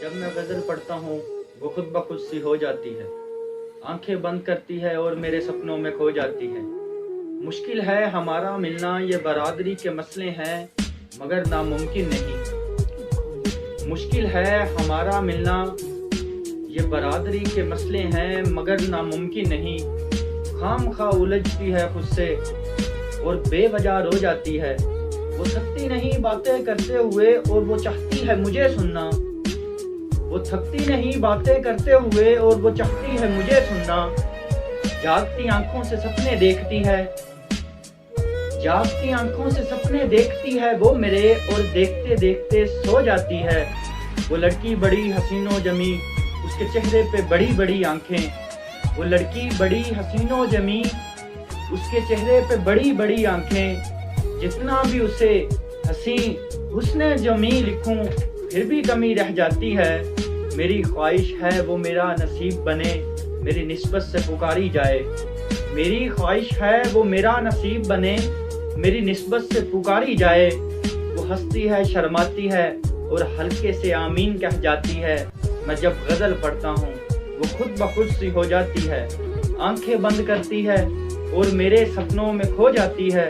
जब मैं गज़ल पढ़ता हूँ वो खुद ब खुद सी हो जाती है, आंखें बंद करती है और मेरे सपनों में खो जाती है। मुश्किल है हमारा मिलना, ये बरादरी के मसले हैं मगर नामुमकिन नहीं। मुश्किल है हमारा मिलना, ये बरादरी के मसले हैं मगर नामुमकिन नहीं। खामखा उलझती है खुद से और बेवजह रो जाती है। वो थकती नहीं बातें करते हुए और वो चाहती है मुझे सुनना। वो थकती नहीं बातें करते हुए और वो चाहती है मुझे सुनना। जागती आंखों से सपने देखती है, जागती आंखों से सपने देखती है वो मेरे, और देखते देखते सो जाती है। वो लड़की बड़ी हसीनो जमी, उसके चेहरे पे बड़ी बड़ी आंखें। वो लड़की बड़ी हसीनो जमी, उसके चेहरे पे बड़ी बड़ी आंखें। जितना भी उसे हसी हुस्न जमी लिखूं फिर भी कमी रह जाती है। मेरी ख्वाहिश है वो मेरा नसीब बने, मेरी निस्बत से पुकारी जाए। मेरी ख्वाहिश है वो मेरा नसीब बने, मेरी निस्बत से पुकारी जाए। वो हंसती है शर्माती है और हल्के से आमीन कह जाती है। मैं जब गज़ल पढ़ता हूँ वो खुद ब खुद सी हो जाती है, आंखें बंद करती है और मेरे सपनों में खो जाती है।